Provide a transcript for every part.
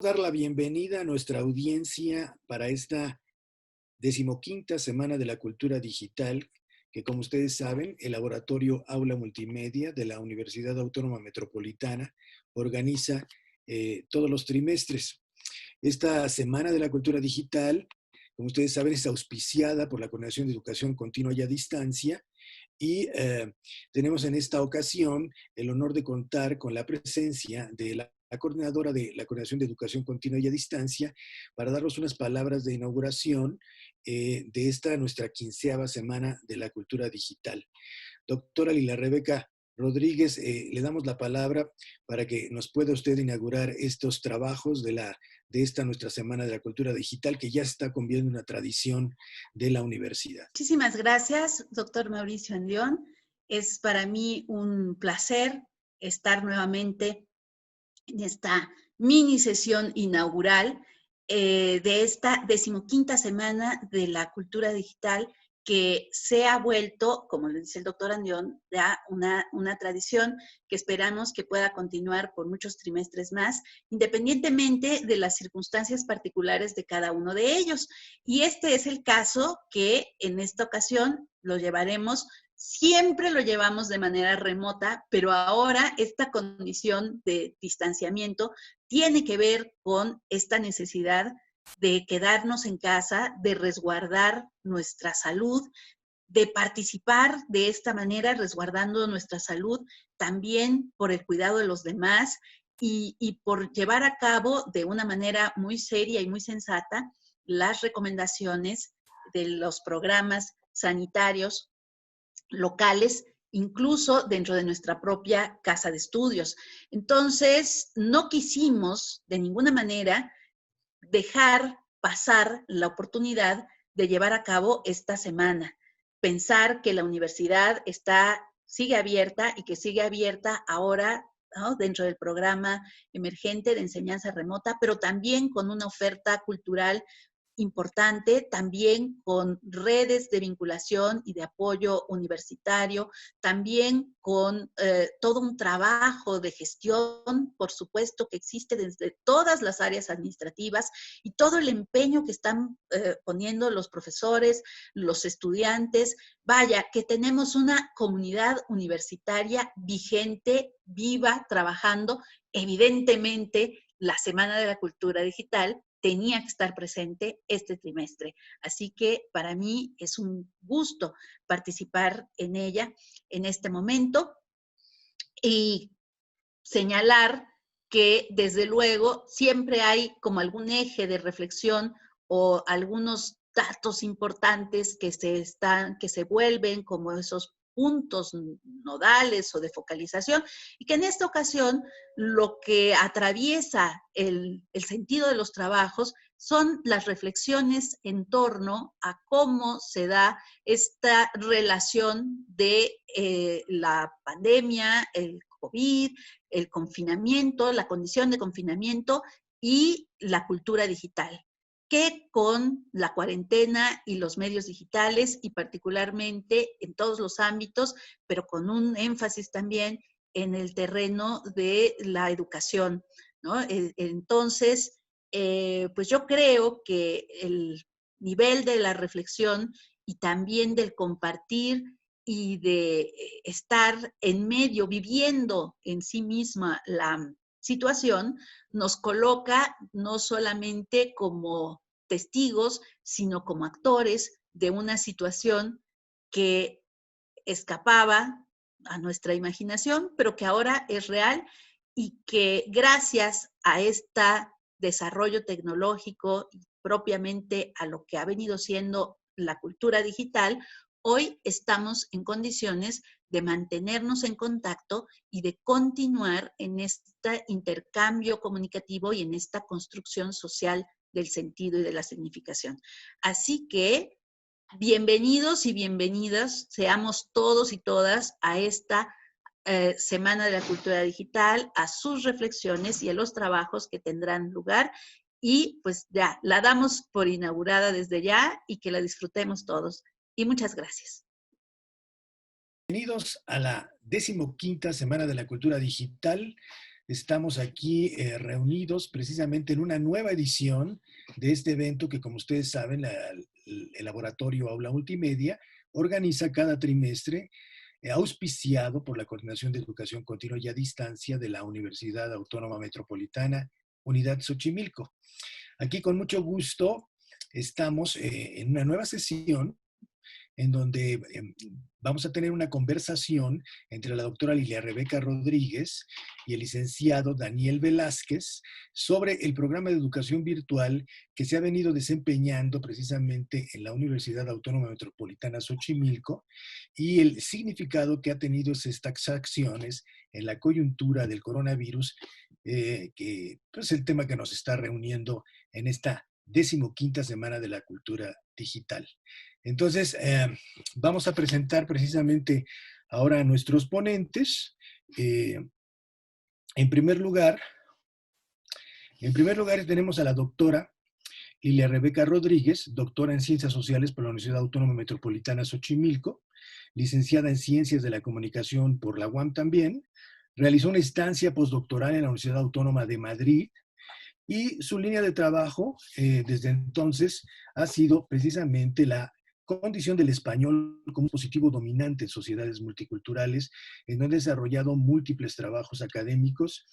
Dar la bienvenida a nuestra audiencia para esta 15ª Semana de la Cultura Digital, que como ustedes saben, el Laboratorio Aula Multimedia de la Universidad Autónoma Metropolitana organiza todos los trimestres. Esta Semana de la Cultura Digital, como ustedes saben, es auspiciada por la Coordinación de Educación Continua y a Distancia, y tenemos en esta ocasión el honor de contar con la presencia de la coordinadora de la Coordinación de Educación Continua y a Distancia para darnos unas palabras de inauguración de esta nuestra 15ª Semana de la Cultura Digital. Doctora Lila Rebeca Rodríguez, le damos la palabra para que nos pueda usted inaugurar estos trabajos de esta nuestra Semana de la Cultura Digital, que ya se está convirtiendo en una tradición de la universidad. Muchísimas gracias, doctor Mauricio Andión. Es para mí un placer estar nuevamente en esta mini sesión inaugural de esta 15ª Semana de la Cultura Digital, que se ha vuelto, como le dice el doctor Andión, ya una tradición que esperamos que pueda continuar por muchos trimestres más, independientemente de las circunstancias particulares de cada uno de ellos. Y este es el caso que en esta ocasión lo llevaremos. Siempre lo llevamos de manera remota, pero ahora esta condición de distanciamiento tiene que ver con esta necesidad de quedarnos en casa, de resguardar nuestra salud, de participar de esta manera, resguardando nuestra salud, también por el cuidado de los demás y por llevar a cabo de una manera muy seria y muy sensata las recomendaciones de los programas sanitarios locales, incluso dentro de nuestra propia casa de estudios. Entonces, no quisimos de ninguna manera dejar pasar la oportunidad de llevar a cabo esta semana. Pensar que la universidad sigue abierta y que sigue abierta ahora, ¿no?, dentro del programa emergente de enseñanza remota, pero también con una oferta cultural importante, también con redes de vinculación y de apoyo universitario, también con todo un trabajo de gestión, por supuesto, que existe desde todas las áreas administrativas y todo el empeño que están poniendo los profesores, los estudiantes. Vaya, que tenemos una comunidad universitaria vigente, viva, trabajando. Evidentemente, la Semana de la Cultura Digital tenía que estar presente este trimestre. Así que para mí es un gusto participar en ella en este momento y señalar que desde luego siempre hay como algún eje de reflexión o algunos datos importantes que se vuelven como esos puntos nodales o de focalización, y que en esta ocasión lo que atraviesa el sentido de los trabajos son las reflexiones en torno a cómo se da esta relación de la pandemia, el COVID, el confinamiento, la condición de confinamiento y la cultura digital, que con la cuarentena y los medios digitales, y particularmente en todos los ámbitos, pero con un énfasis también en el terreno de la educación, ¿no? Entonces, pues yo creo que el nivel de la reflexión y también del compartir y de estar en medio, viviendo en sí misma la situación, nos coloca no solamente como testigos, sino como actores de una situación que escapaba a nuestra imaginación, pero que ahora es real y que gracias a este desarrollo tecnológico y propiamente a lo que ha venido siendo la cultura digital, hoy estamos en condiciones de mantenernos en contacto y de continuar en este intercambio comunicativo y en esta construcción social del sentido y de la significación. Así que bienvenidos y bienvenidas seamos todos y todas a esta Semana de la Cultura Digital, a sus reflexiones y a los trabajos que tendrán lugar. Y pues ya, la damos por inaugurada desde ya y que la disfrutemos todos. Y muchas gracias. Bienvenidos a la 15ª Semana de la Cultura Digital. estamos aquí reunidos precisamente en una nueva edición de este evento que, como ustedes saben, el Laboratorio Aula Multimedia organiza cada trimestre, auspiciado por la Coordinación de Educación Continua y a Distancia de la Universidad Autónoma Metropolitana, Unidad Xochimilco. Aquí con mucho gusto estamos en una nueva sesión en donde vamos a tener una conversación entre la doctora Lilia Rebeca Rodríguez y el licenciado Daniel Velázquez sobre el programa de educación virtual que se ha venido desempeñando precisamente en la Universidad Autónoma Metropolitana Xochimilco y el significado que ha tenido estas acciones en la coyuntura del coronavirus, que es pues, el tema que nos está reuniendo en esta 15ª Semana de la Cultura Digital. Entonces, vamos a presentar precisamente ahora a nuestros ponentes. En primer lugar tenemos a la doctora Lilia Rebeca Rodríguez, doctora en Ciencias Sociales por la Universidad Autónoma Metropolitana Xochimilco, licenciada en Ciencias de la Comunicación por la UAM también, realizó una estancia postdoctoral en la Universidad Autónoma de Madrid, y su línea de trabajo desde entonces ha sido precisamente la condición del español como un dispositivo dominante en sociedades multiculturales, en donde ha desarrollado múltiples trabajos académicos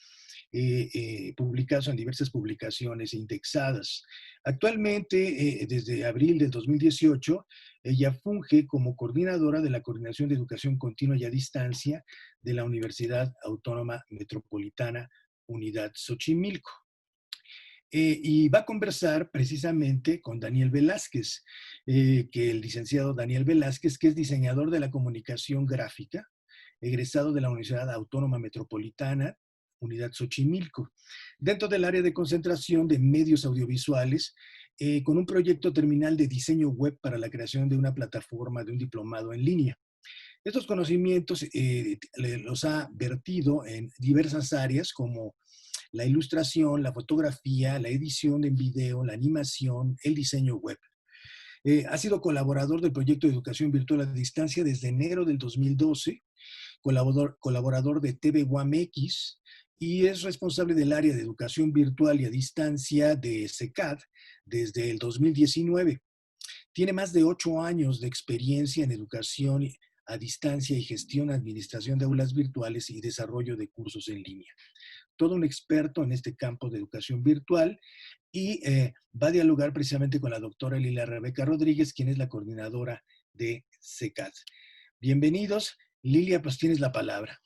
publicados en diversas publicaciones indexadas. Actualmente, desde abril del 2018, ella funge como coordinadora de la Coordinación de Educación Continua y a Distancia de la Universidad Autónoma Metropolitana Unidad Xochimilco. Y va a conversar precisamente con Daniel Velázquez, que el licenciado Daniel Velázquez, que es diseñador de la comunicación gráfica, egresado de la Universidad Autónoma Metropolitana, Unidad Xochimilco, dentro del área de concentración de medios audiovisuales, con un proyecto terminal de diseño web para la creación de una plataforma de un diplomado en línea. Estos conocimientos los ha vertido en diversas áreas como la ilustración, la fotografía, la edición en video, la animación, el diseño web. Ha sido colaborador del proyecto de educación virtual a distancia desde enero del 2012, colaborador de TV UAMX y es responsable del área de educación virtual y a distancia de CECAD desde el 2019. Tiene más de 8 años de experiencia en educación a distancia y gestión, administración de aulas virtuales y desarrollo de cursos en línea. Todo un experto en este campo de educación virtual y va a dialogar precisamente con la doctora Lilia Rebeca Rodríguez, quien es la coordinadora de CECAD. Bienvenidos. Lilia, pues tienes la palabra.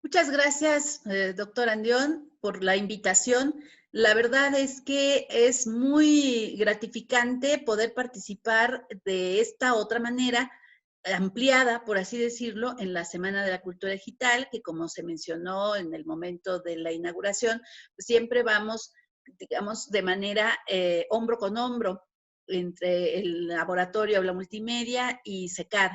Muchas gracias, doctor Andión, por la invitación. La verdad es que es muy gratificante poder participar de esta otra manera, ampliada, por así decirlo, en la Semana de la Cultura Digital, que como se mencionó en el momento de la inauguración, pues siempre vamos, digamos, de manera hombro con hombro entre el Laboratorio Aula Multimedia y CECAD.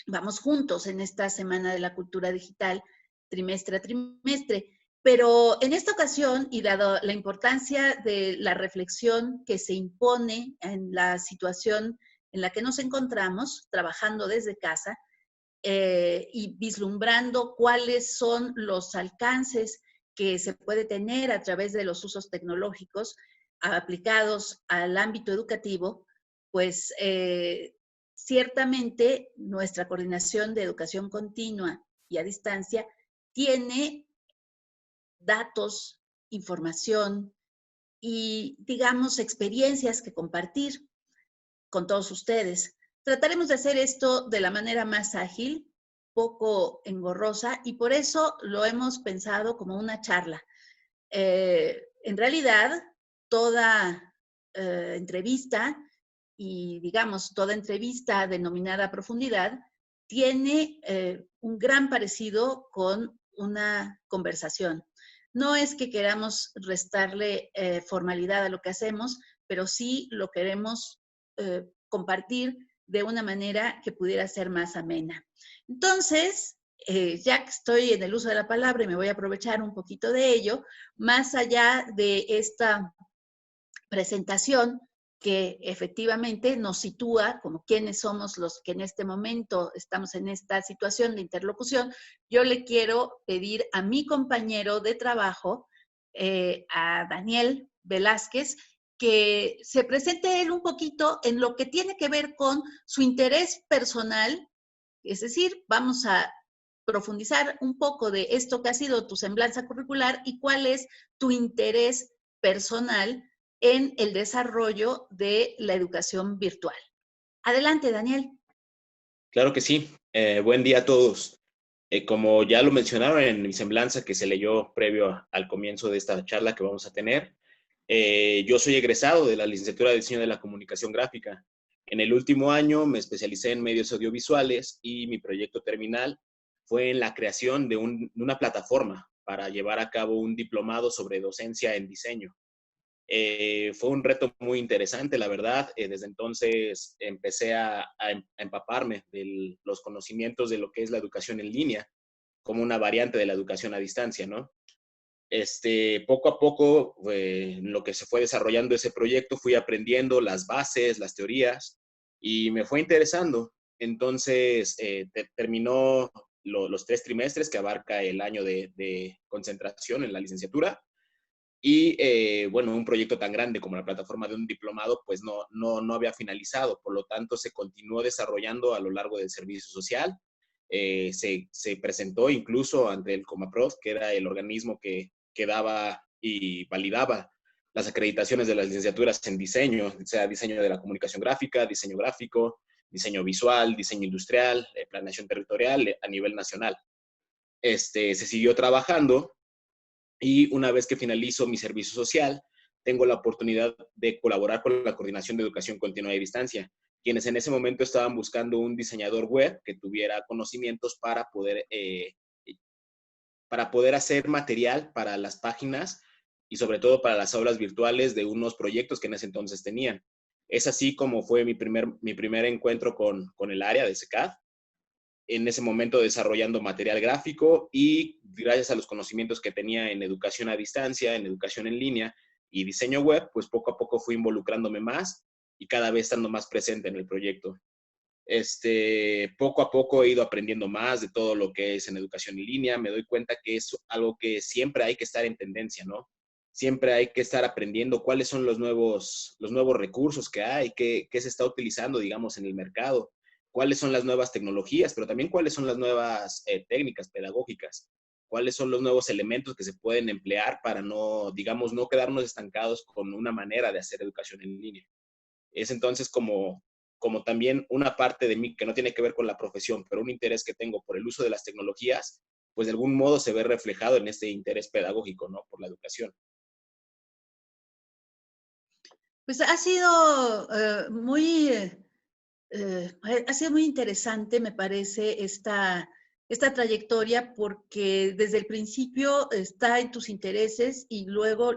Vamos juntos en esta Semana de la Cultura Digital, trimestre a trimestre. Pero en esta ocasión, y dado la importancia de la reflexión que se impone en la situación en la que nos encontramos, trabajando desde casa, y vislumbrando cuáles son los alcances que se puede tener a través de los usos tecnológicos aplicados al ámbito educativo, pues ciertamente nuestra coordinación de educación continua y a distancia tiene datos, información y, digamos, experiencias que compartir con todos ustedes. Trataremos de hacer esto de la manera más ágil, poco engorrosa, y por eso lo hemos pensado como una charla. En realidad, toda entrevista y, digamos, toda entrevista denominada profundidad tiene un gran parecido con una conversación. No es que queramos restarle formalidad a lo que hacemos, pero sí lo queremos compartir de una manera que pudiera ser más amena. Entonces, ya que estoy en el uso de la palabra y me voy a aprovechar un poquito de ello, más allá de esta presentación, que efectivamente nos sitúa como quiénes somos los que en este momento estamos en esta situación de interlocución, yo le quiero pedir a mi compañero de trabajo, a Daniel Velázquez, que se presente él un poquito en lo que tiene que ver con su interés personal, es decir, vamos a profundizar un poco de esto que ha sido tu semblanza curricular y cuál es tu interés personal en el desarrollo de la educación virtual. Adelante, Daniel. Claro que sí. Buen día a todos. Como ya lo mencionaron en mi semblanza que se leyó previo al comienzo de esta charla que vamos a tener, yo soy egresado de la licenciatura de Diseño de la Comunicación Gráfica. En el último año me especialicé en medios audiovisuales y mi proyecto terminal fue en la creación de una plataforma para llevar a cabo un diplomado sobre docencia en diseño. Fue un reto muy interesante, la verdad. Desde entonces empecé a empaparme de los conocimientos de lo que es la educación en línea, como una variante de la educación a distancia, ¿no? Poco a poco, en lo que se fue desarrollando ese proyecto, fui aprendiendo las bases, las teorías, y me fue interesando. Entonces, terminó los 3 trimestres que abarca el año de concentración en la licenciatura. Y bueno, un proyecto tan grande como la plataforma de un diplomado, pues no había finalizado. Por lo tanto, se continuó desarrollando a lo largo del servicio social. Se presentó incluso ante el Comaprof, que era el organismo que daba y validaba las acreditaciones de las licenciaturas en diseño, sea diseño de la comunicación gráfica, diseño gráfico, diseño visual, diseño industrial, planeación territorial a nivel nacional. Se siguió trabajando. Y una vez que finalizo mi servicio social, tengo la oportunidad de colaborar con la Coordinación de Educación Continua y Distancia, quienes en ese momento estaban buscando un diseñador web que tuviera conocimientos para poder hacer material para las páginas y sobre todo para las aulas virtuales de unos proyectos que en ese entonces tenían. Es así como fue mi primer encuentro con el área de SECAD, en ese momento desarrollando material gráfico y gracias a los conocimientos que tenía en educación a distancia, en educación en línea y diseño web, pues poco a poco fui involucrándome más y cada vez estando más presente en el proyecto. Poco a poco he ido aprendiendo más de todo lo que es en educación en línea. Me doy cuenta que es algo que siempre hay que estar en tendencia, ¿no? Siempre hay que estar aprendiendo cuáles son los nuevos recursos que hay, qué se está utilizando, digamos, en el mercado, cuáles son las nuevas tecnologías, pero también cuáles son las nuevas técnicas pedagógicas, cuáles son los nuevos elementos que se pueden emplear para no, digamos, no quedarnos estancados con una manera de hacer educación en línea. Es entonces como también una parte de mí que no tiene que ver con la profesión, pero un interés que tengo por el uso de las tecnologías, pues de algún modo se ve reflejado en este interés pedagógico, ¿no? Por la educación. Pues ha sido ha sido muy interesante, me parece, esta trayectoria, porque desde el principio está en tus intereses y luego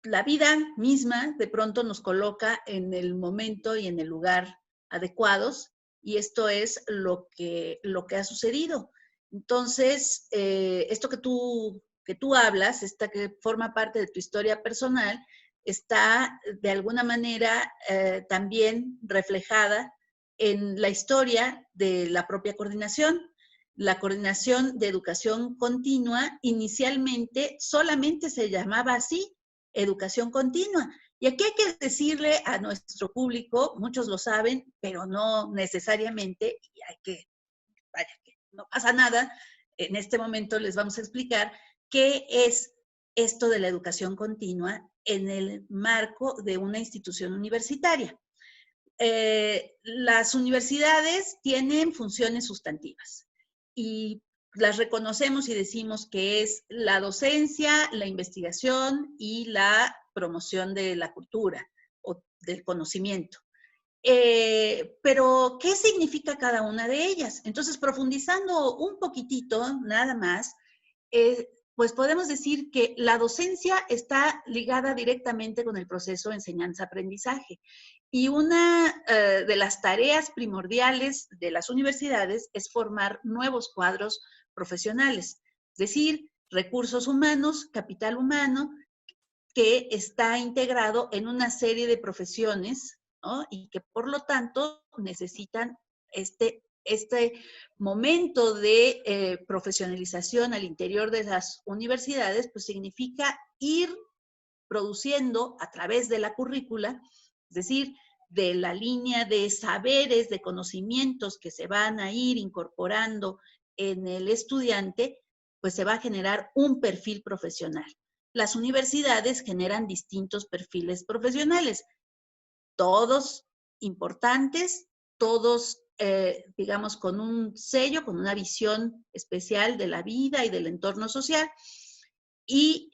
la vida misma de pronto nos coloca en el momento y en el lugar adecuados, y esto es lo que ha sucedido. Entonces, esto que tú hablas, esta que forma parte de tu historia personal, está de alguna manera también reflejada en la historia de la propia coordinación. La Coordinación de Educación Continua inicialmente solamente se llamaba así, Educación Continua. Y aquí hay que decirle a nuestro público, muchos lo saben, pero no necesariamente, y vaya, que no pasa nada, en este momento les vamos a explicar qué es esto de la educación continua en el marco de una institución universitaria. Las universidades tienen funciones sustantivas y las reconocemos y decimos que es la docencia, la investigación y la promoción de la cultura o del conocimiento. Pero, ¿qué significa cada una de ellas? Entonces, profundizando un poquitito, nada más, pues podemos decir que la docencia está ligada directamente con el proceso de enseñanza-aprendizaje. Y una de las tareas primordiales de las universidades es formar nuevos cuadros profesionales, es decir, recursos humanos, capital humano, que está integrado en una serie de profesiones, ¿no? Y que por lo tanto necesitan este momento de profesionalización al interior de las universidades, pues significa ir produciendo a través de la currícula, es decir, de la línea de saberes, de conocimientos que se van a ir incorporando en el estudiante, pues se va a generar un perfil profesional. Las universidades generan distintos perfiles profesionales, todos importantes, todos, digamos, con un sello, con una visión especial de la vida y del entorno social. Y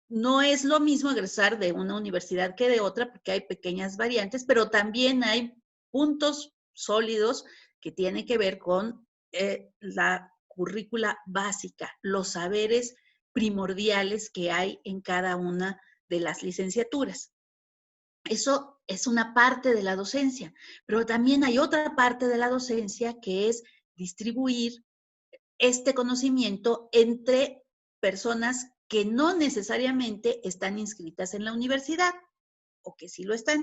no es lo mismo egresar de una universidad que de otra, porque hay pequeñas variantes, pero también hay puntos sólidos que tienen que ver con la currícula básica, los saberes primordiales que hay en cada una de las licenciaturas. Eso es una parte de la docencia, pero también hay otra parte de la docencia que es distribuir este conocimiento entre personas que no necesariamente están inscritas en la universidad, o que sí lo están.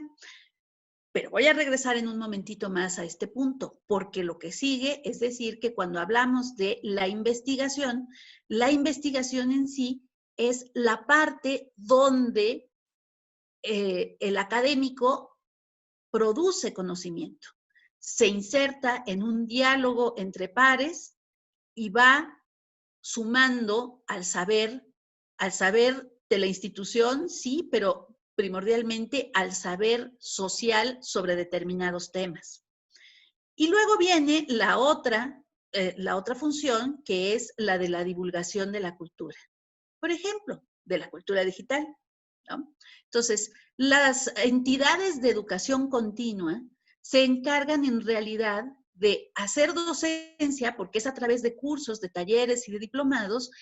Pero voy a regresar en un momentito más a este punto, porque lo que sigue es decir que cuando hablamos de la investigación en sí es la parte donde el académico produce conocimiento, se inserta en un diálogo entre pares y va sumando al saber de la institución, sí, pero primordialmente al saber social sobre determinados temas. Y luego viene la otra función, que es la de la divulgación de la cultura. Por ejemplo, de la cultura digital, ¿no? Entonces, las entidades de educación continua se encargan en realidad de hacer docencia, porque es a través de cursos, de talleres y de diplomados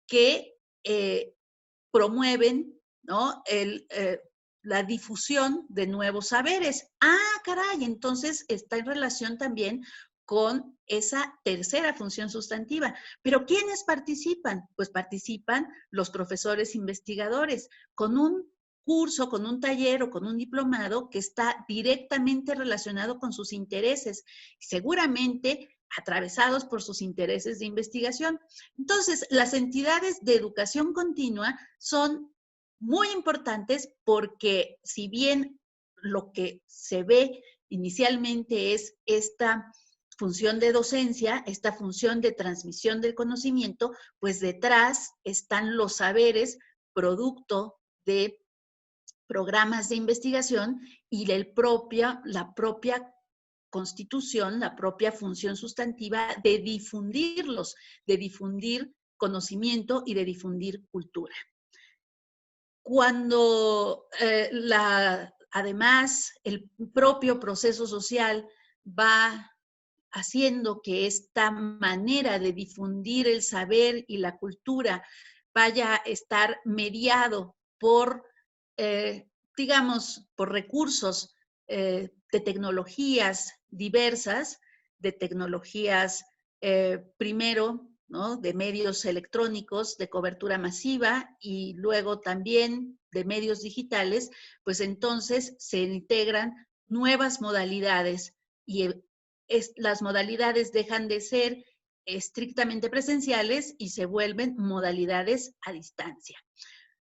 que promueven, ¿no? La difusión de nuevos saberes. Ah, caray, entonces está en relación también con esa tercera función sustantiva. ¿Pero quiénes participan? Pues participan los profesores investigadores con un curso, con un taller o con un diplomado que está directamente relacionado con sus intereses, seguramente atravesados por sus intereses de investigación. Entonces, las entidades de educación continua son muy importantes porque si bien lo que se ve inicialmente es esta función de docencia, esta función de transmisión del conocimiento, pues detrás están los saberes producto de programas de investigación y la propia constitución, la propia función sustantiva de difundirlos, de difundir conocimiento y de difundir cultura. Cuando además el propio proceso social va haciendo que esta manera de difundir el saber y la cultura vaya a estar mediado por, digamos, por recursos de tecnologías diversas, de tecnologías primero, ¿no? De medios electrónicos de cobertura masiva y luego también de medios digitales, pues entonces se integran nuevas modalidades y las modalidades dejan de ser estrictamente presenciales y se vuelven modalidades a distancia.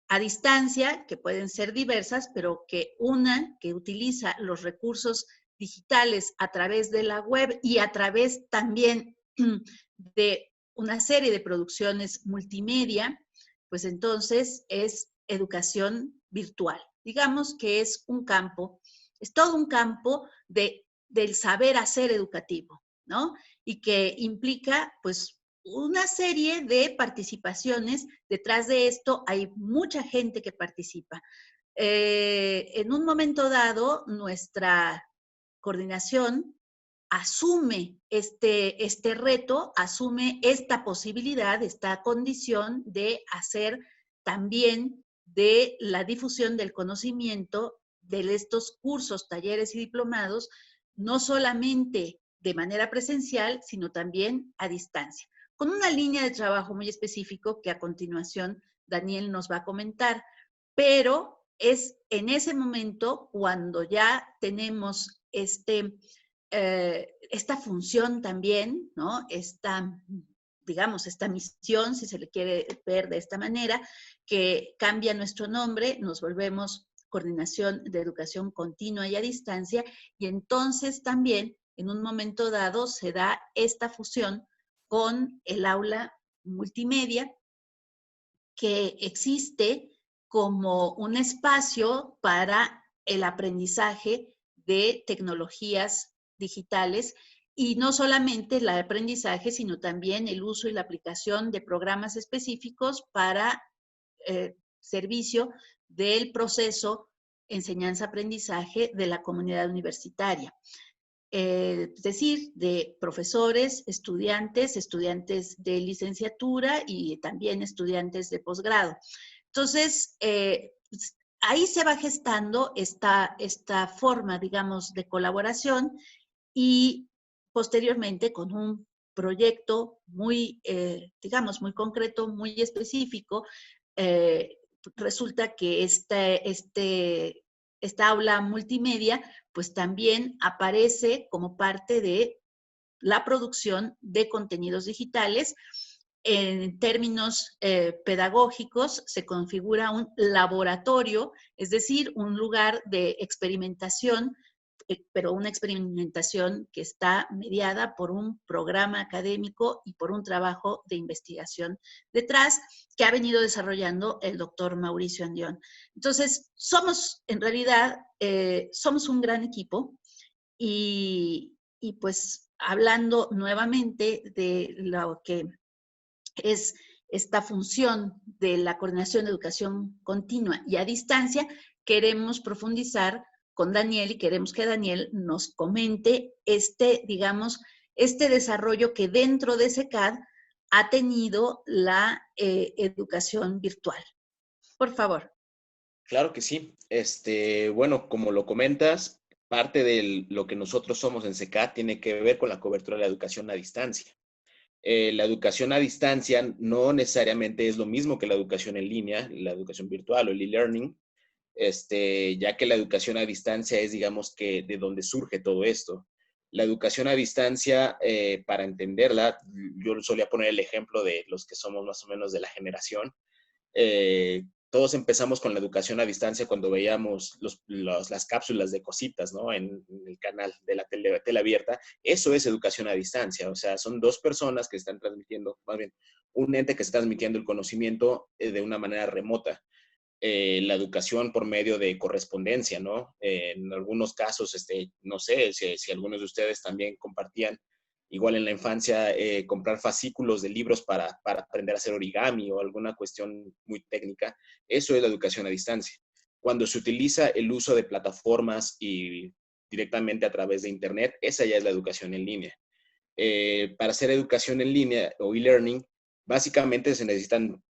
A distancia, que pueden ser diversas, pero que una que utiliza los recursos digitales a través de la web y a través también de una serie de producciones multimedia, pues entonces es educación virtual. Digamos que es un campo, es todo un campo del saber hacer educativo, ¿no? Y que implica, pues, una serie de participaciones. Detrás de esto hay mucha gente que participa. En un momento dado, nuestra coordinación asume este reto, asume esta posibilidad, esta condición de hacer también de la difusión del conocimiento de estos cursos, talleres y diplomados, no solamente de manera presencial, sino también a distancia, con una línea de trabajo muy específico que a continuación Daniel nos va a comentar. pero es en ese momento cuando ya tenemos esta función también, ¿no? Digamos, esta misión, si se le quiere ver de esta manera, que cambia nuestro nombre, nos volvemos Coordinación de Educación Continua y a Distancia, y entonces también, en un momento dado, se da esta fusión con el aula multimedia, que existe como un espacio para el aprendizaje de tecnologías digitales, y no solamente el aprendizaje, sino también el uso y la aplicación de programas específicos para servicio del proceso enseñanza-aprendizaje de la comunidad universitaria. Es decir, de profesores, estudiantes de licenciatura y también estudiantes de posgrado. Entonces, ahí se va gestando esta forma, digamos, de colaboración, y posteriormente con un proyecto muy, digamos, muy concreto, muy específico, resulta que esta aula multimedia pues también aparece como parte de la producción de contenidos digitales. En términos pedagógicos, se configura un laboratorio, es decir, un lugar de experimentación, pero una experimentación que está mediada por un programa académico y por un trabajo de investigación detrás que ha venido desarrollando el doctor Mauricio Andión. Entonces, en realidad, somos un gran equipo, y pues hablando nuevamente de lo que es esta función de la coordinación de educación continua y a distancia, queremos profundizar con Daniel y queremos que Daniel nos comente digamos, este desarrollo que dentro de SECAD ha tenido la educación virtual. Por favor. Claro que sí. Bueno, como lo comentas, parte de lo que nosotros somos en SECAD tiene que ver con la cobertura de la educación a distancia. La educación a distancia no necesariamente es lo mismo que la educación en línea, la educación virtual o el e-learning, ya que la educación a distancia es, digamos, que de donde surge todo esto. La educación a distancia, para entenderla, yo solía poner el ejemplo de los que somos más o menos de la generación. Todos empezamos con la educación a distancia cuando veíamos las cápsulas de cositas, ¿no? En el canal de la tele abierta. Eso es educación a distancia. O sea, son dos personas que están transmitiendo, más bien, un ente que está transmitiendo el conocimiento de una manera remota. La educación por medio de correspondencia, ¿no? En algunos casos, no sé si algunos de ustedes también compartían, igual en la infancia, comprar fascículos de libros para aprender a hacer origami o alguna cuestión muy técnica. Eso es la educación a distancia. Cuando se utiliza el uso de plataformas y directamente a través de Internet, esa ya es la educación en línea. Para hacer educación en línea o e-learning, básicamente se necesitan,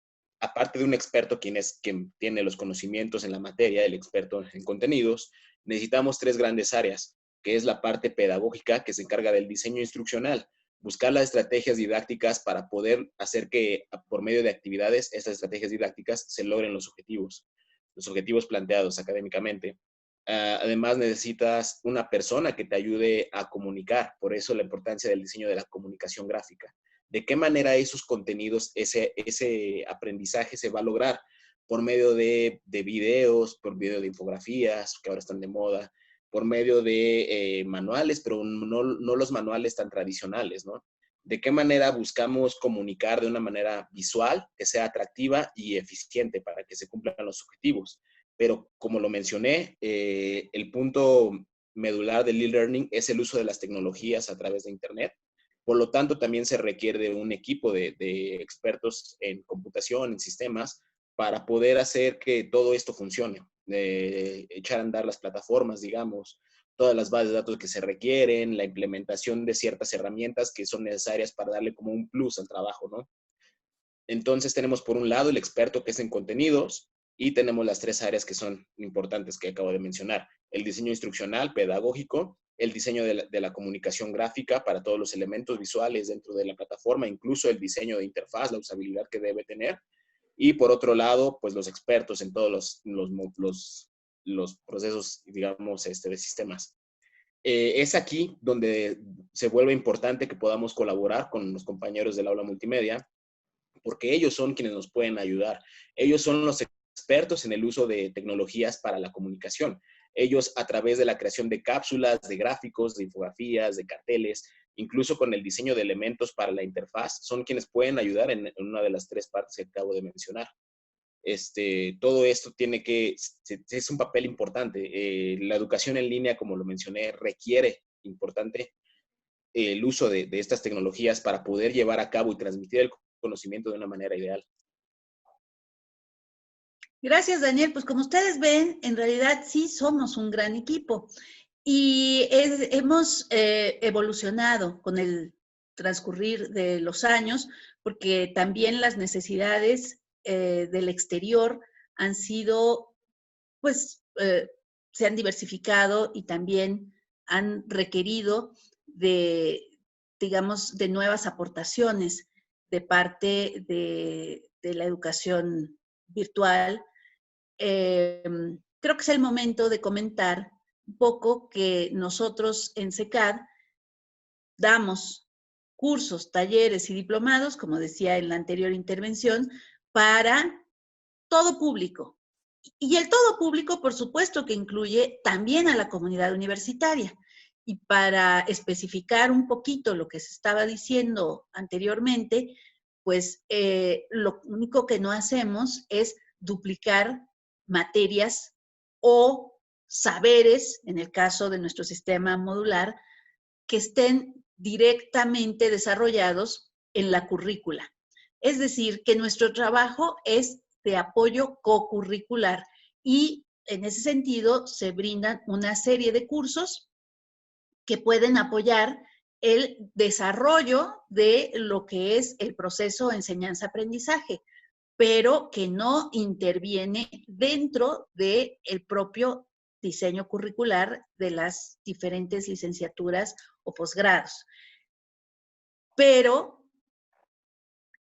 aparte de un experto quien tiene los conocimientos en la materia, el experto en contenidos, necesitamos tres grandes áreas, que es la parte pedagógica, que se encarga del diseño instruccional, buscar las estrategias didácticas para poder hacer que por medio de actividades estas estrategias didácticas se logren los objetivos planteados académicamente. Además, necesitas una persona que te ayude a comunicar, por eso la importancia del diseño de la comunicación gráfica. ¿De qué manera esos contenidos, ese aprendizaje se va a lograr? Por medio de videos, por medio de infografías, que ahora están de moda, por medio de manuales, pero no los manuales tan tradicionales, ¿no? ¿De qué manera buscamos comunicar de una manera visual, que sea atractiva y eficiente para que se cumplan los objetivos? Pero como lo mencioné, el punto medular del e-learning es el uso de las tecnologías a través de Internet. Por lo tanto, también se requiere de un equipo de expertos en computación, en sistemas, para poder hacer que todo esto funcione. Echar a andar las plataformas, digamos, todas las bases de datos que se requieren, la implementación de ciertas herramientas que son necesarias para darle como un plus al trabajo, ¿no? Entonces tenemos por un lado el experto que es en contenidos y tenemos las tres áreas que son importantes que acabo de mencionar. El diseño instruccional, pedagógico, el diseño de la comunicación gráfica para todos los elementos visuales dentro de la plataforma, incluso el diseño de interfaz, la usabilidad que debe tener, y por otro lado, pues los expertos en todos los procesos, digamos, de sistemas. Es aquí donde se vuelve importante que podamos colaborar con los compañeros del aula multimedia, porque ellos son quienes nos pueden ayudar. Ellos son los expertos en el uso de tecnologías para la comunicación. Ellos, a través de la creación de cápsulas, de gráficos, de infografías, de carteles, incluso con el diseño de elementos para la interfaz, son quienes pueden ayudar en una de las 3 partes que acabo de mencionar. Todo esto es un papel importante. La educación en línea, como lo mencioné, requiere importante el uso de estas tecnologías para poder llevar a cabo y transmitir el conocimiento de una manera ideal. Gracias, Daniel. Pues como ustedes ven, en realidad sí somos un gran equipo y hemos evolucionado con el transcurrir de los años, porque también las necesidades del exterior han sido, pues, se han diversificado y también han requerido de, digamos, de nuevas aportaciones de parte de la educación virtual. Creo que es el momento de comentar un poco que nosotros en CECAD damos cursos, talleres y diplomados, como decía en la anterior intervención, para todo público. Y el todo público, por supuesto, que incluye también a la comunidad universitaria. Y para especificar un poquito lo que se estaba diciendo anteriormente, pues lo único que no hacemos es duplicar materias o saberes, en el caso de nuestro sistema modular, que estén directamente desarrollados en la currícula. Es decir, que nuestro trabajo es de apoyo cocurricular y en ese sentido se brindan una serie de cursos que pueden apoyar el desarrollo de lo que es el proceso de enseñanza-aprendizaje, pero que no interviene dentro del propio diseño curricular de las diferentes licenciaturas o posgrados. Pero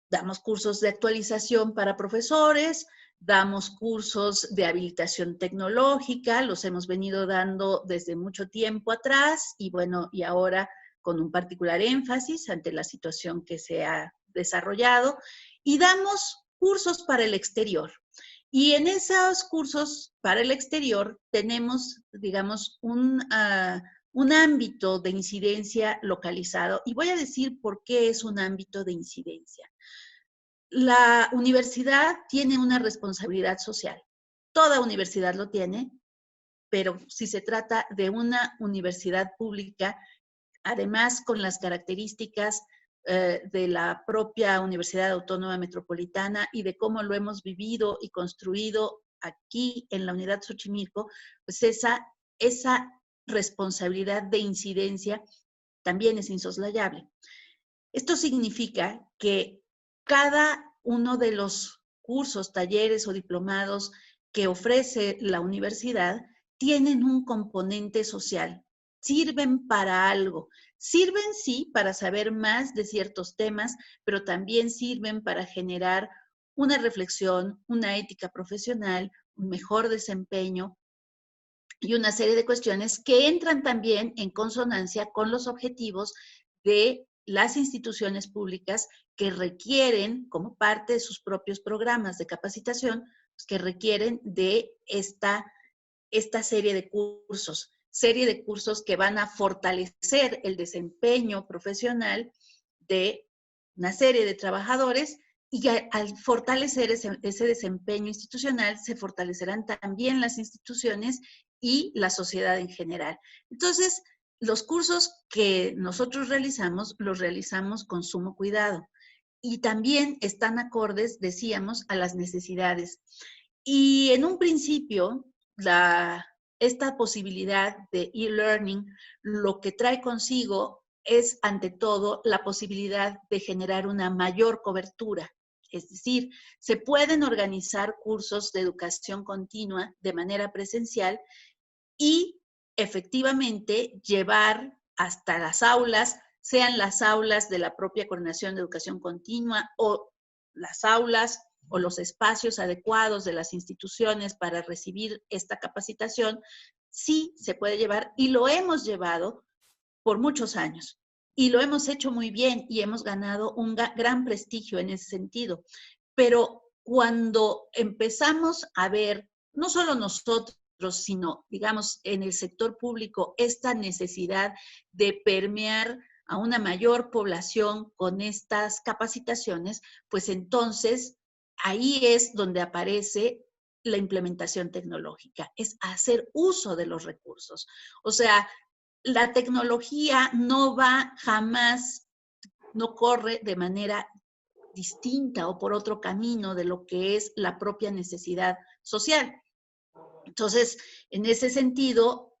damos cursos de actualización para profesores, damos cursos de habilitación tecnológica, los hemos venido dando desde mucho tiempo atrás y bueno, y ahora con un particular énfasis ante la situación que se ha desarrollado, y damos cursos para el exterior. Y en esos cursos para el exterior tenemos, digamos, un ámbito de incidencia localizado. Y voy a decir por qué es un ámbito de incidencia. La universidad tiene una responsabilidad social. Toda universidad lo tiene, pero si se trata de una universidad pública, además con las características de la propia Universidad Autónoma Metropolitana y de cómo lo hemos vivido y construido aquí en la Unidad Xochimilco, pues esa responsabilidad de incidencia también es insoslayable. Esto significa que cada uno de los cursos, talleres o diplomados que ofrece la universidad tienen un componente social, sirven para algo. Sirven, sí, para saber más de ciertos temas, pero también sirven para generar una reflexión, una ética profesional, un mejor desempeño y una serie de cuestiones que entran también en consonancia con los objetivos de las instituciones públicas que requieren, como parte de sus propios programas de capacitación, pues que requieren de esta serie de cursos que van a fortalecer el desempeño profesional de una serie de trabajadores y al fortalecer ese desempeño institucional se fortalecerán también las instituciones y la sociedad en general. Entonces, los cursos que nosotros realizamos, los realizamos con sumo cuidado y también están acordes, decíamos, a las necesidades. Y en un principio, esta posibilidad de e-learning lo que trae consigo es, ante todo, la posibilidad de generar una mayor cobertura. Es decir, se pueden organizar cursos de educación continua de manera presencial y efectivamente llevar hasta las aulas, sean las aulas de la propia Coordinación de Educación Continua o las aulas o los espacios adecuados de las instituciones para recibir esta capacitación, sí se puede llevar y lo hemos llevado por muchos años. Y lo hemos hecho muy bien y hemos ganado un gran prestigio en ese sentido. Pero cuando empezamos a ver, no solo nosotros, sino, digamos, en el sector público, esta necesidad de permear a una mayor población con estas capacitaciones, pues entonces ahí es donde aparece la implementación tecnológica, es hacer uso de los recursos. O sea, la tecnología no va jamás, no corre de manera distinta o por otro camino de lo que es la propia necesidad social. Entonces, en ese sentido,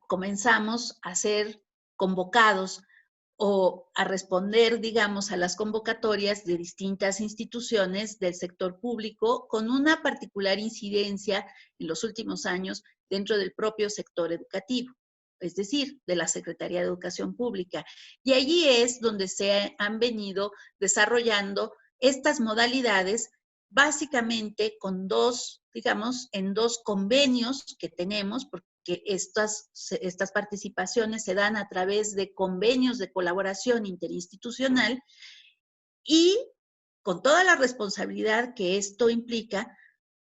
comenzamos a ser convocados o a responder, digamos, a las convocatorias de distintas instituciones del sector público con una particular incidencia en los últimos años dentro del propio sector educativo, es decir, de la Secretaría de Educación Pública. Y allí es donde se han venido desarrollando estas modalidades, básicamente con dos, digamos, en dos convenios que tenemos, porque estas participaciones se dan a través de convenios de colaboración interinstitucional y con toda la responsabilidad que esto implica,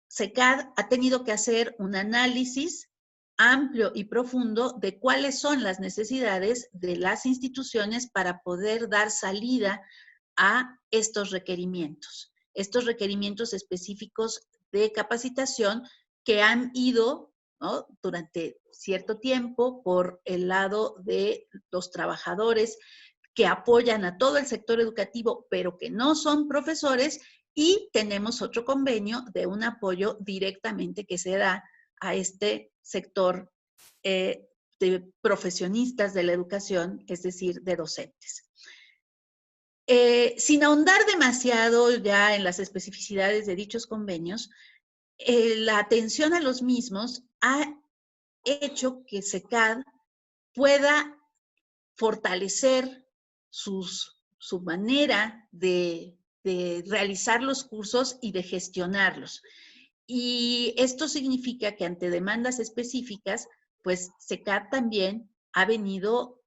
SECAD ha tenido que hacer un análisis amplio y profundo de cuáles son las necesidades de las instituciones para poder dar salida a estos requerimientos específicos de capacitación que han ido, ¿no?, durante cierto tiempo por el lado de los trabajadores que apoyan a todo el sector educativo, pero que no son profesores, y tenemos otro convenio de un apoyo directamente que se da a este sector de profesionistas de la educación, es decir, de docentes. Sin ahondar demasiado ya en las especificidades de dichos convenios, la atención a los mismos ha hecho que SECAD pueda fortalecer su manera de realizar los cursos y de gestionarlos. Y esto significa que ante demandas específicas, pues SECAD también ha venido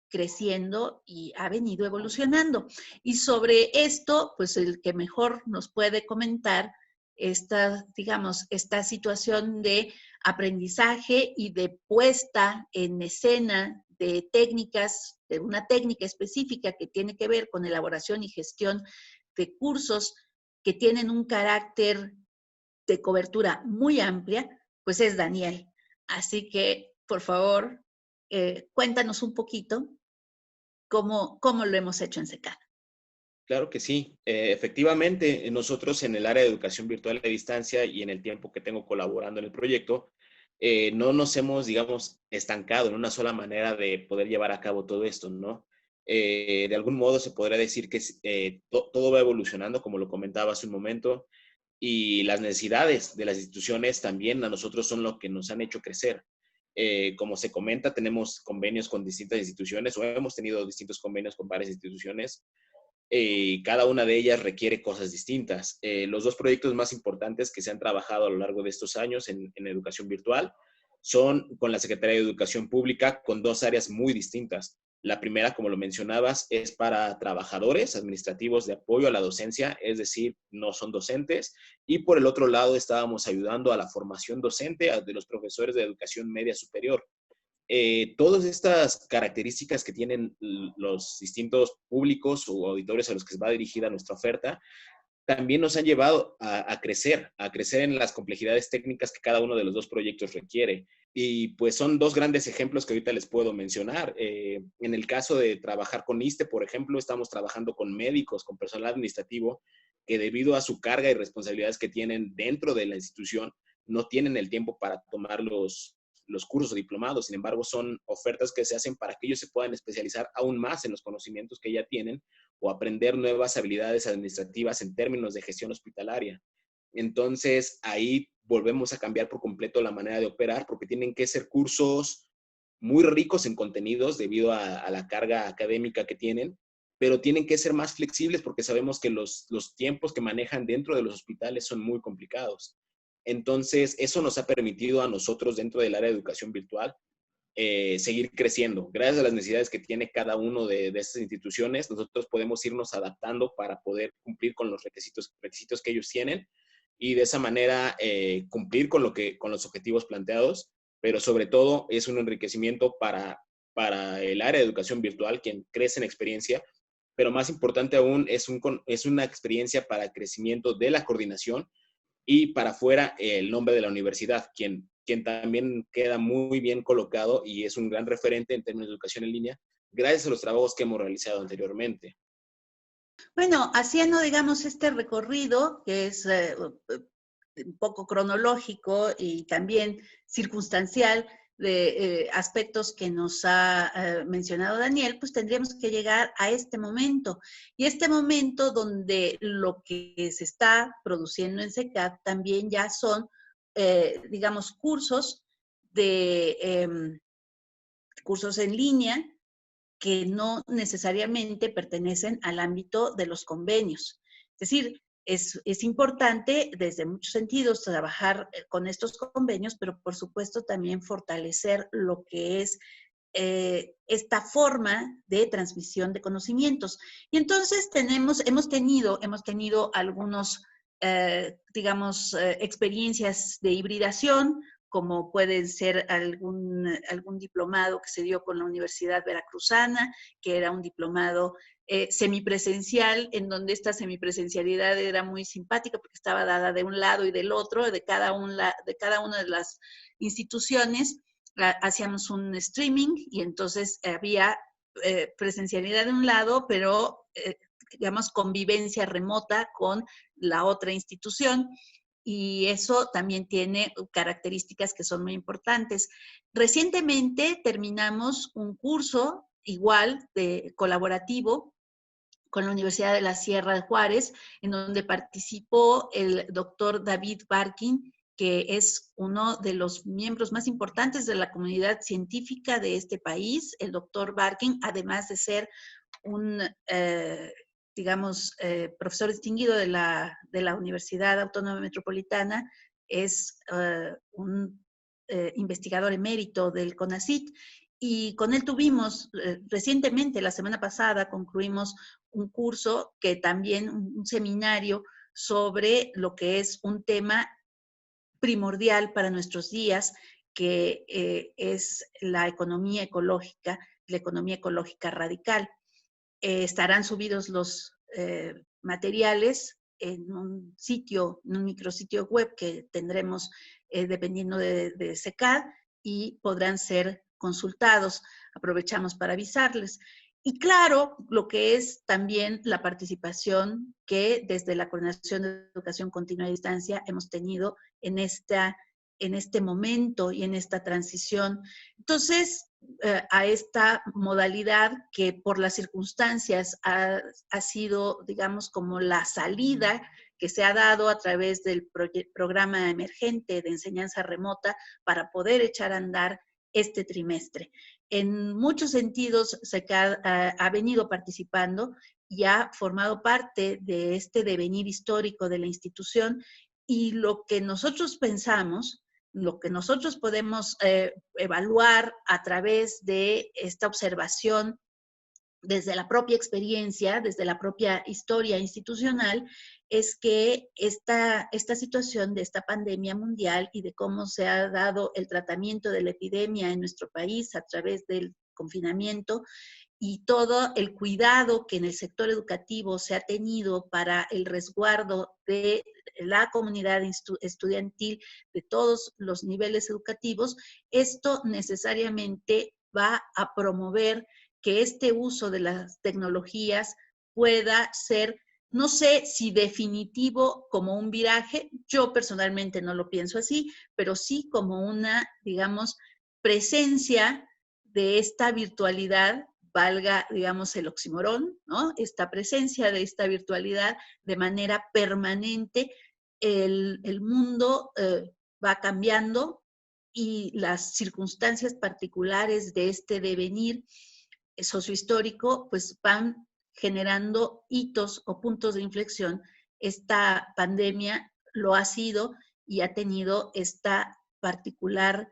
creciendo y ha venido evolucionando. Y sobre esto, pues el que mejor nos puede comentar esta, digamos, esta situación de aprendizaje y de puesta en escena de técnicas, de una técnica específica que tiene que ver con elaboración y gestión de cursos que tienen un carácter de cobertura muy amplia, pues es Daniel. Así que, por favor, cuéntanos un poquito cómo lo hemos hecho en SECAD. Claro que sí. Efectivamente, nosotros en el área de educación virtual a distancia y en el tiempo que tengo colaborando en el proyecto, no nos hemos, digamos, estancado en una sola manera de poder llevar a cabo todo esto, ¿no? De algún modo se podría decir que todo va evolucionando, como lo comentaba hace un momento, y las necesidades de las instituciones también a nosotros son lo que nos han hecho crecer. Como se comenta, tenemos convenios con distintas instituciones o hemos tenido distintos convenios con varias instituciones. Cada una de ellas requiere cosas distintas. Los dos proyectos más importantes que se han trabajado a lo largo de estos años en educación virtual son con la Secretaría de Educación Pública, con dos áreas muy distintas. La primera, como lo mencionabas, es para trabajadores administrativos de apoyo a la docencia, es decir, no son docentes. Y por el otro lado, estábamos ayudando a la formación docente de los profesores de educación media superior. Todas estas características que tienen los distintos públicos o auditores a los que va dirigida nuestra oferta, también nos han llevado a crecer en las complejidades técnicas que cada uno de los dos proyectos requiere. Y pues son dos grandes ejemplos que ahorita les puedo mencionar. En el caso de trabajar con ISSSTE, por ejemplo, estamos trabajando con médicos, con personal administrativo, que debido a su carga y responsabilidades que tienen dentro de la institución, no tienen el tiempo para tomar los cursos o diplomados. Sin embargo, son ofertas que se hacen para que ellos se puedan especializar aún más en los conocimientos que ya tienen o aprender nuevas habilidades administrativas en términos de gestión hospitalaria. Entonces, ahí volvemos a cambiar por completo la manera de operar porque tienen que ser cursos muy ricos en contenidos debido a la carga académica que tienen, pero tienen que ser más flexibles porque sabemos que los tiempos que manejan dentro de los hospitales son muy complicados. Entonces, eso nos ha permitido a nosotros dentro del área de educación virtual seguir creciendo. Gracias a las necesidades que tiene cada uno de estas instituciones, nosotros podemos irnos adaptando para poder cumplir con los requisitos que ellos tienen y de esa manera cumplir con los objetivos planteados, pero sobre todo es un enriquecimiento para el área de educación virtual, quien crece en experiencia, pero más importante aún es una experiencia para crecimiento de la coordinación y para afuera el nombre de la universidad, quien también queda muy bien colocado y es un gran referente en términos de educación en línea, gracias a los trabajos que hemos realizado anteriormente. Bueno, haciendo, digamos, este recorrido, que es un poco cronológico y también circunstancial de aspectos que nos ha mencionado Daniel, pues tendríamos que llegar a este momento. Y este momento donde lo que se está produciendo en CECAD también ya son, digamos, cursos cursos en línea que no necesariamente pertenecen al ámbito de los convenios. Es decir, es importante desde muchos sentidos trabajar con estos convenios, pero por supuesto también fortalecer lo que es esta forma de transmisión de conocimientos. Y entonces hemos tenido algunos, digamos, experiencias de hibridación, como pueden ser algún diplomado que se dio con la Universidad Veracruzana, que era un diplomado semipresencial, en donde esta semipresencialidad era muy simpática porque estaba dada de un lado y del otro, de cada una de las instituciones. Hacíamos un streaming y entonces había presencialidad de un lado, pero digamos convivencia remota con la otra institución. Y eso también tiene características que son muy importantes. Recientemente terminamos un curso igual de colaborativo con la Universidad de la Sierra de Juárez, en donde participó el doctor David Barkin, que es uno de los miembros más importantes de la comunidad científica de este país. El doctor Barkin, además de ser un digamos, profesor distinguido de la Universidad Autónoma Metropolitana, es un investigador emérito del CONACYT, y con él tuvimos recientemente, la semana pasada, concluimos un curso que también, un seminario sobre lo que es un tema primordial para nuestros días, que es la economía ecológica radical. Estarán subidos los materiales en un micrositio web que tendremos dependiendo de CECAD, y podrán ser consultados. Aprovechamos para avisarles. Y claro, lo que es también la participación que desde la Coordinación de Educación Continua a Distancia hemos tenido en este momento y en esta transición. Entonces, a esta modalidad que por las circunstancias ha sido, digamos, como la salida que se ha dado a través del programa emergente de enseñanza remota para poder echar a andar este trimestre. En muchos sentidos, SECAD ha venido participando y ha formado parte de este devenir histórico de la institución, y lo que nosotros pensamos, lo que nosotros podemos evaluar a través de esta observación desde la propia experiencia, desde la propia historia institucional, es que esta situación de esta pandemia mundial y de cómo se ha dado el tratamiento de la epidemia en nuestro país a través del confinamiento y todo el cuidado que en el sector educativo se ha tenido para el resguardo de la comunidad estudiantil de todos los niveles educativos, esto necesariamente va a promover que este uso de las tecnologías pueda ser, no sé si definitivo como un viraje, yo personalmente no lo pienso así, pero sí como una, digamos, presencia de esta virtualidad, valga, digamos, el oxímoron, ¿no? Esta presencia de esta virtualidad de manera permanente. El mundo va cambiando y las circunstancias particulares de este devenir sociohistórico pues van generando hitos o puntos de inflexión, esta pandemia lo ha sido y ha tenido esta particular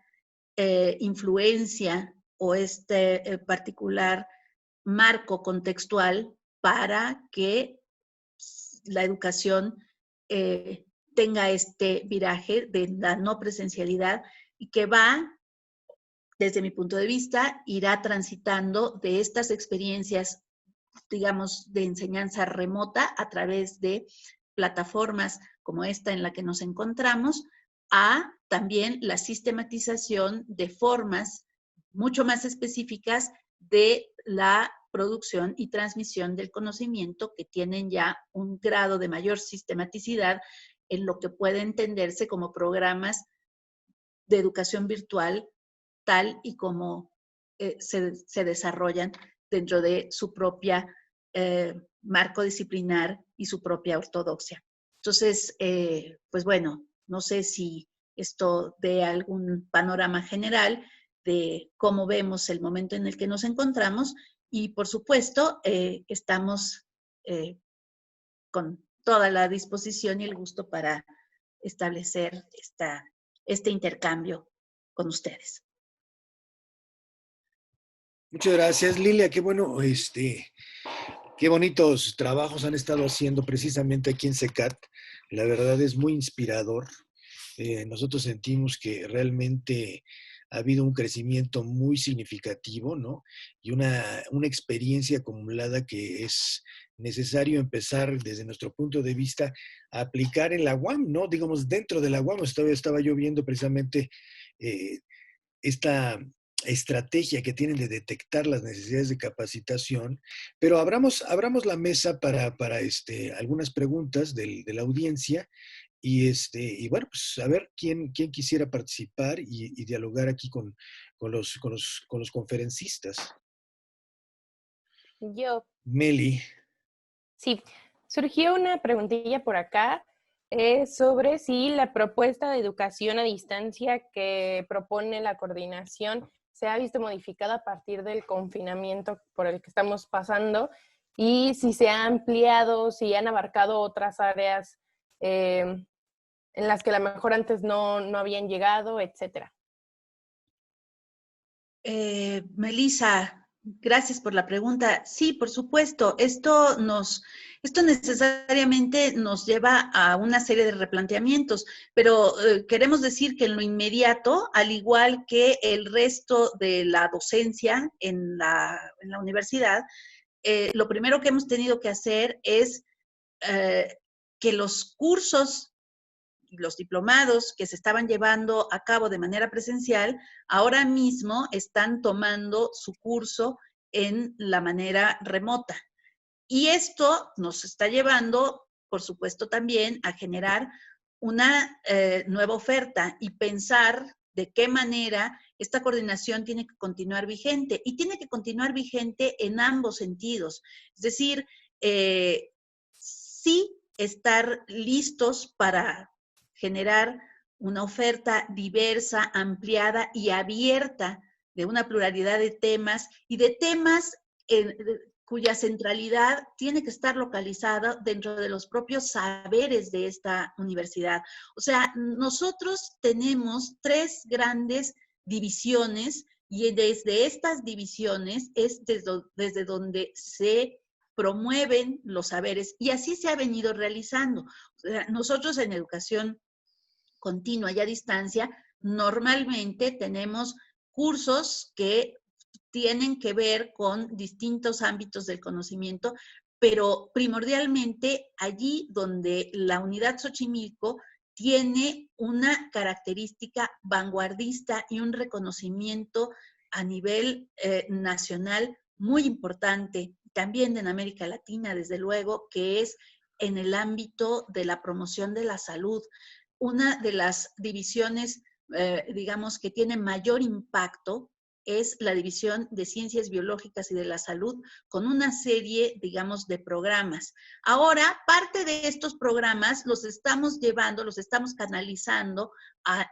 influencia o este particular marco contextual para que la educación tenga este viraje de la no presencialidad y que va, desde mi punto de vista, irá transitando de estas experiencias, digamos, de enseñanza remota a través de plataformas como esta en la que nos encontramos, a también la sistematización de formas mucho más específicas de la producción y transmisión del conocimiento, que tienen ya un grado de mayor sistematicidad en lo que puede entenderse como programas de educación virtual, tal y como se desarrollan dentro de su propia marco disciplinar y su propia ortodoxia. Entonces, pues bueno, no sé si esto dé algún panorama general de cómo vemos el momento en el que nos encontramos y, por supuesto, estamos con toda la disposición y el gusto para establecer este intercambio con ustedes. Muchas gracias, Lilia. Qué bueno, qué bonitos trabajos han estado haciendo precisamente aquí en CECAT. La verdad es muy inspirador. Nosotros sentimos que realmente ha habido un crecimiento muy significativo, ¿no? Y una experiencia acumulada que es necesario empezar desde nuestro punto de vista a aplicar en la UAM, ¿no? Digamos, dentro de la UAM. Estaba yo viendo precisamente esta estrategia que tienen de detectar las necesidades de capacitación, pero abramos la mesa para algunas preguntas de la audiencia y bueno, pues a ver quién quisiera participar y dialogar aquí con los conferencistas. Yo, Meli. sí, surgió una preguntilla por acá sobre si la propuesta de educación a distancia que propone la coordinación se ha visto modificada a partir del confinamiento por el que estamos pasando y si se ha ampliado, si han abarcado otras áreas en las que a lo mejor antes no habían llegado, etcétera. Melissa, gracias por la pregunta. Sí, por supuesto, esto necesariamente nos lleva a una serie de replanteamientos, pero queremos decir que en lo inmediato, al igual que el resto de la docencia en la universidad, lo primero que hemos tenido que hacer es que los cursos y los diplomados que se estaban llevando a cabo de manera presencial, ahora mismo están tomando su curso en la manera remota. Y esto nos está llevando, por supuesto, también a generar una nueva oferta y pensar de qué manera esta coordinación tiene que continuar vigente. Y tiene que continuar vigente en ambos sentidos. Es decir, sí estar listos para generar una oferta diversa, ampliada y abierta de una pluralidad de temas y de temas cuya centralidad tiene que estar localizada dentro de los propios saberes de esta universidad. O sea, nosotros tenemos 3 grandes divisiones y desde estas divisiones es desde donde se promueven los saberes y así se ha venido realizando. O sea, nosotros en educación continua y a distancia, normalmente tenemos cursos que tienen que ver con distintos ámbitos del conocimiento, pero primordialmente allí donde la unidad Xochimilco tiene una característica vanguardista y un reconocimiento a nivel nacional muy importante, también en América Latina, desde luego, que es en el ámbito de la promoción de la salud. Una de las divisiones, digamos, que tiene mayor impacto es la división de ciencias biológicas y de la salud, con una serie, digamos, de programas. Ahora, parte de estos programas los estamos llevando, los estamos canalizando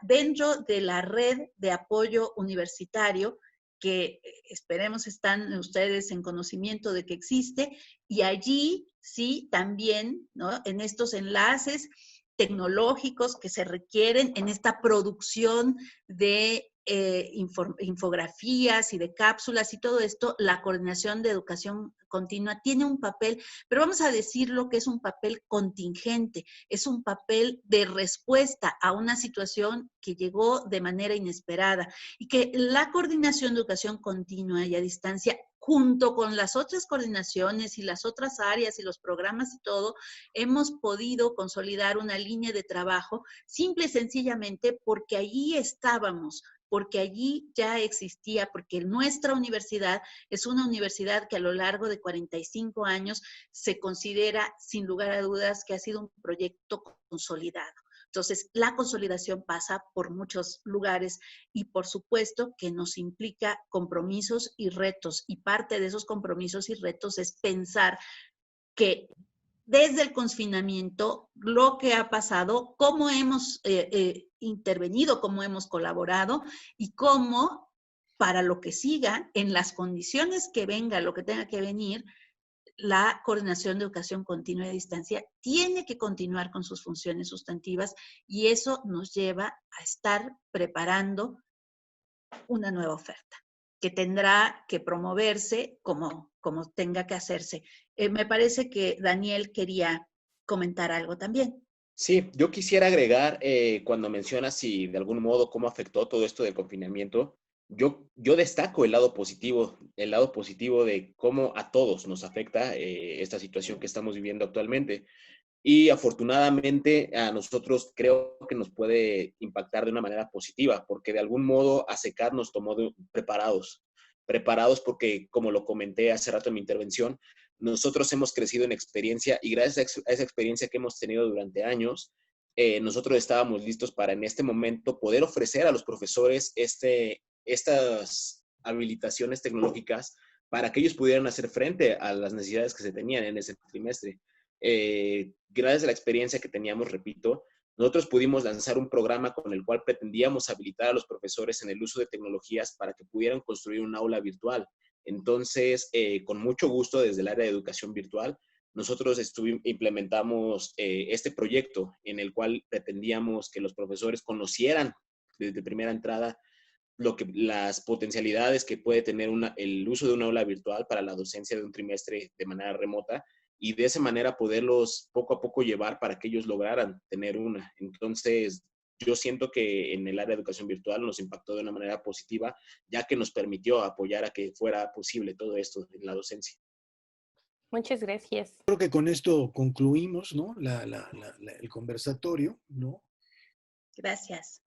dentro de la red de apoyo universitario que esperemos están ustedes en conocimiento de que existe, y allí sí también, ¿no?, en estos enlaces tecnológicos que se requieren en esta producción de infografías y de cápsulas y todo esto, la Coordinación de Educación Continua tiene un papel, pero vamos a decirlo que es un papel contingente, es un papel de respuesta a una situación que llegó de manera inesperada y que la Coordinación de Educación Continua y a Distancia, junto con las otras coordinaciones y las otras áreas y los programas y todo, hemos podido consolidar una línea de trabajo simple y sencillamente porque allí estábamos, porque allí ya existía, porque nuestra universidad es una universidad que a lo largo de 45 años se considera, sin lugar a dudas, que ha sido un proyecto consolidado. Entonces, la consolidación pasa por muchos lugares y por supuesto que nos implica compromisos y retos, y parte de esos compromisos y retos es pensar que desde el confinamiento, lo que ha pasado, cómo hemos intervenido, cómo hemos colaborado y cómo, para lo que siga, en las condiciones que venga, lo que tenga que venir, la Coordinación de Educación Continua y a Distancia tiene que continuar con sus funciones sustantivas y eso nos lleva a estar preparando una nueva oferta que tendrá que promoverse como tenga que hacerse. Me parece que Daniel quería comentar algo también. Sí, yo quisiera agregar, cuando mencionas si de algún modo cómo afectó todo esto del confinamiento, yo destaco el lado positivo de cómo a todos nos afecta esta situación que estamos viviendo actualmente. Y afortunadamente a nosotros creo que nos puede impactar de una manera positiva, porque de algún modo ASECAD nos tomó preparados porque, como lo comenté hace rato en mi intervención, nosotros hemos crecido en experiencia y gracias a esa experiencia que hemos tenido durante años, nosotros estábamos listos para en este momento poder ofrecer a los profesores estas habilitaciones tecnológicas para que ellos pudieran hacer frente a las necesidades que se tenían en ese trimestre. Gracias a la experiencia que teníamos, repito, nosotros pudimos lanzar un programa con el cual pretendíamos habilitar a los profesores en el uso de tecnologías para que pudieran construir un aula virtual. Entonces, con mucho gusto desde el área de educación virtual, nosotros implementamos este proyecto en el cual pretendíamos que los profesores conocieran desde primera entrada las potencialidades que puede tener el uso de una aula virtual para la docencia de un trimestre de manera remota y de esa manera poderlos poco a poco llevar para que ellos lograran tener una. Entonces, yo siento que en el área de educación virtual nos impactó de una manera positiva, ya que nos permitió apoyar a que fuera posible todo esto en la docencia. Muchas gracias. Creo que con esto concluimos, ¿no?, el conversatorio, ¿no? Gracias.